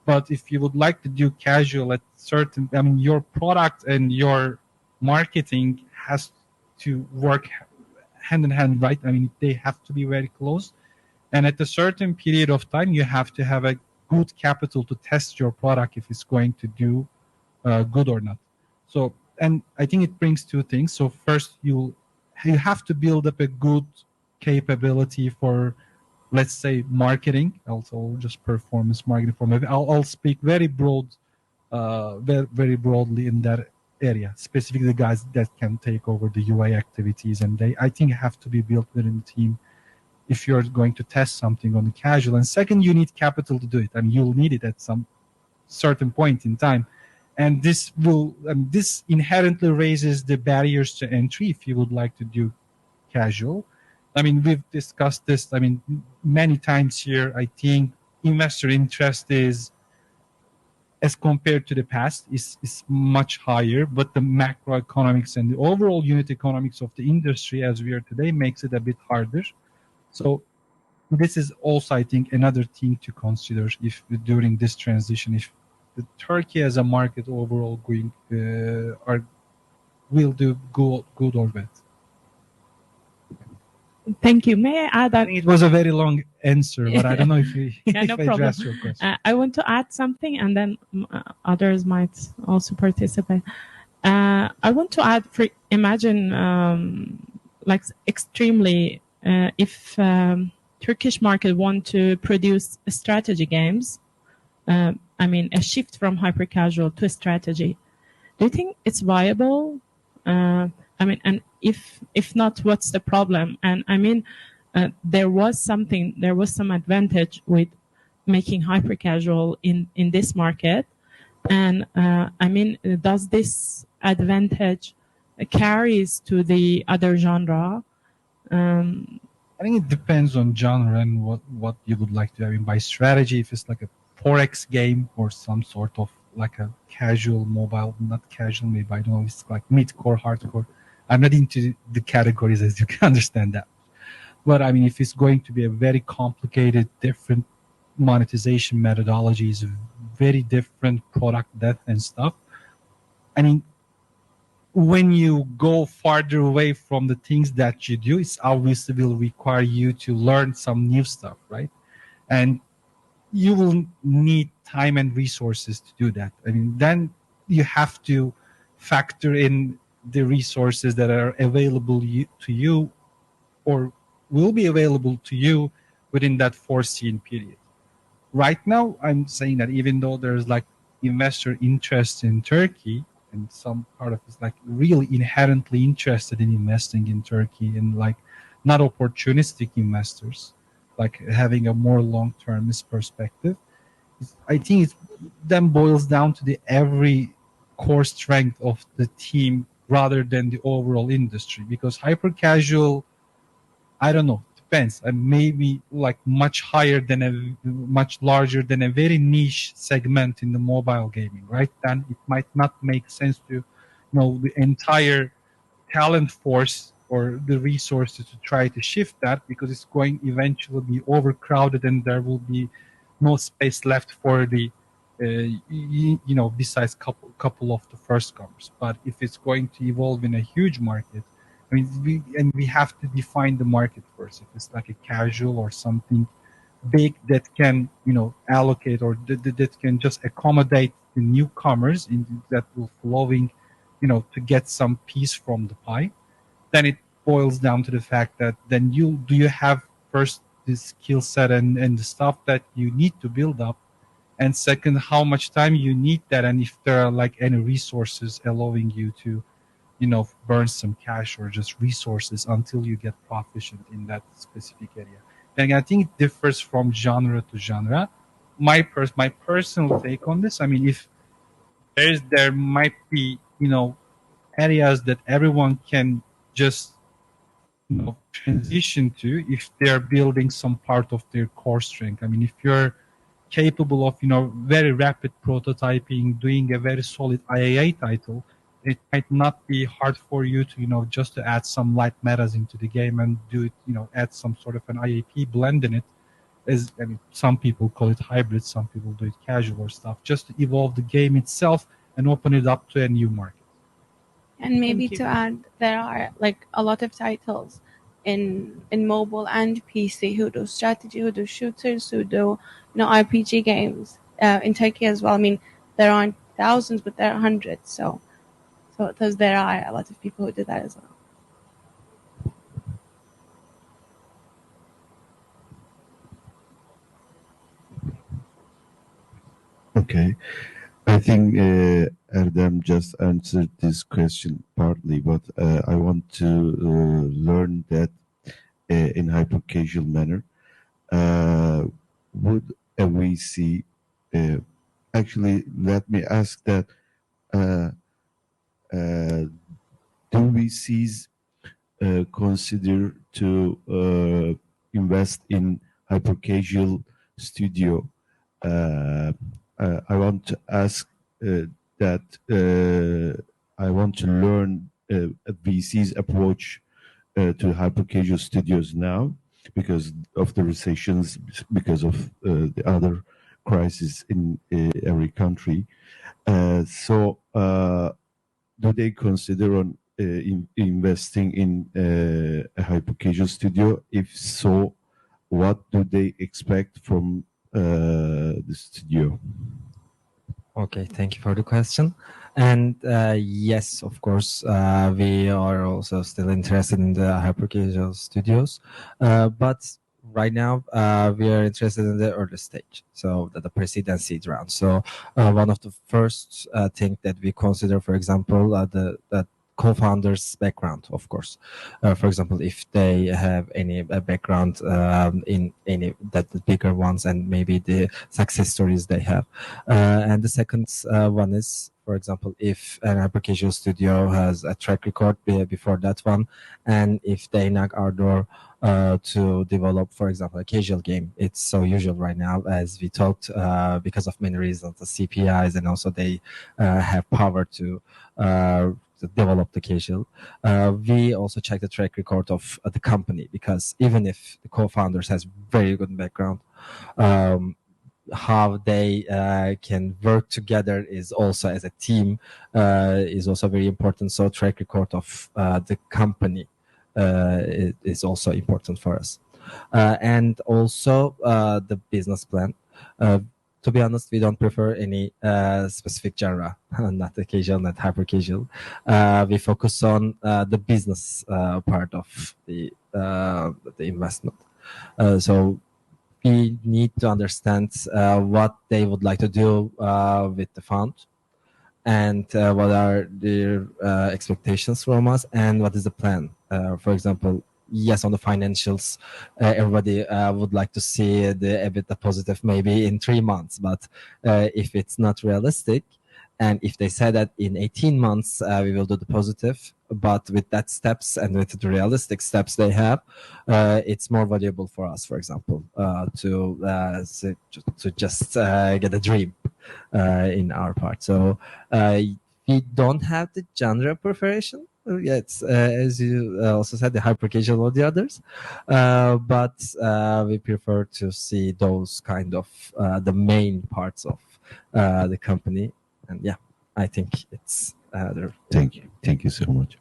But if you would like to do casual at certain, I mean, your product and your marketing has to work hand in hand, right? I mean, they have to be very close. And at a certain period of time, you have to have a good capital to test your product if it's going to do good or not. So, and I think it brings two things. So first, you have to build up a good capability for, let's say, marketing, also just performance marketing. I'll speak very broadly in that area, specifically the guys that can take over the UI activities, and they, I think, have to be built within the team if you're going to test something on the casual. And second, you need capital to do it. I mean, you'll need it at some certain point in time, and this inherently raises the barriers to entry if you would like to do casual. I mean, we've discussed this, I mean, many times here. I think investor interest is, as compared to the past, is much higher, but the macroeconomics and the overall unit economics of the industry as we are today makes it a bit harder. So this is also, I think, another thing to consider if during this transition, if the Turkey as a market overall going will do good or bad. Thank you. May I add I that? think it was a very long answer, but I don't know if, Yeah, no if I problem. addressed your question. I want to add something, and then others might also participate. I want to add, imagine like extremely, if Turkish market want to produce strategy games, I mean, a shift from hyper casual to strategy. Do you think it's viable? I mean, and if not, what's the problem? And I mean, there was some advantage with making hyper casual in this market. And I mean, does this advantage carries to the other genre? I think it depends on genre and what you would like to have. I mean, by strategy, if it's like a 4X game or some sort of like a casual mobile, not casual, maybe I don't know, it's like mid-core, hardcore. I'm not into the categories, as you can understand that. But I mean, if it's going to be a very complicated, different monetization methodologies, very different product depth and stuff, I mean, when you go farther away from the things that you do, it's obviously will require you to learn some new stuff, right? And you will need time and resources to do that. I mean, then you have to factor in the resources that are available to you or will be available to you within that foreseen period. Right now, I'm saying that even though there's like investor interest in Turkey, and some part of it's like really inherently interested in investing in Turkey and like not opportunistic investors, like having a more long-termist perspective. I think it then boils down to the every core strength of the team rather than the overall industry, because hyper casual, I don't know, depends. Maybe like much higher than much larger than a very niche segment in the mobile gaming, right? Then it might not make sense to, the entire talent force or the resources to try to shift that, because it's going eventually be overcrowded and there will be no space left for the, besides couple of the first comers. But if it's going to evolve in a huge market, I mean, we have to define the market first. If it's like a casual or something big that can, allocate or that can just accommodate the newcomers that will flowing, to get some piece from the pie, then it boils down to the fact that then do you have first the skill set and the stuff that you need to build up, and second, how much time you need that, and if there are like any resources allowing you to burn some cash or just resources until you get proficient in that specific area. And I think it differs from genre to genre. My personal take on this, I mean, if there might be, areas that everyone can just, transition to if they're building some part of their core strength. I mean, if you're capable of, very rapid prototyping, doing a very solid IAA title, it might not be hard for you to, just to add some light metas into the game and do it, add some sort of an IAP blend in it. I mean, some people call it hybrid, some people do it casual or stuff, just to evolve the game itself and open it up to a new market. And maybe to add, there are like a lot of titles in mobile and PC who do strategy, who do shooters, who do RPG games in Turkey as well. I mean, there aren't thousands, but there are hundreds. So there are a lot of people who do that as well. Okay. I think Erdem just answered this question partly, but I want to learn that in hyper-casual manner. Would we see... actually, let me ask that, do we see consider to invest in hyper-casual studio? I want to ask that I want to learn VC's approach to hyper-casual studios now because of the recessions, because of the other crises in every country. So do they consider on investing in a hyper-casual studio? If so, what do they expect from the studio? Okay, thank you for the question. And yes, of course, we are also still interested in the hyper-casual studios, but right now we are interested in the early stage, so the pre-seed and seed round. So one of the first thing that we consider, for example, the co-founders' background, of course. For example, if they have any background in any that the bigger ones, and maybe the success stories they have. And the second one is, for example, if an hyper-casual studio has a track record before that one, and if they knock our door to develop, for example, a casual game. It's so usual right now, as we talked, because of many reasons, the CPIs, and also they have power to develop the casual. We also check the track record of the company, because even if the co-founders has very good background, how they can work together is also as a team is also very important. So track record of the company is also important for us. And also the business plan. To be honest, we don't prefer any specific genre, not the casual, not hyper casual. We focus on the business part of the investment. So we need to understand what they would like to do with the fund, and what are their expectations from us, and what is the plan. For example, yes, on the financials, everybody would like to see the EBITDA positive maybe in 3 months, but if it's not realistic, and if they say that in 18 months we will do the positive, but with that steps and with the realistic steps they have, it's more valuable for us, for example, to just get a dream in our part. So we don't have the genre preparation. It's as you also said, the hyper casual or the others, but we prefer to see those kind of the main parts of the company. And yeah, I think it's Thank you so much.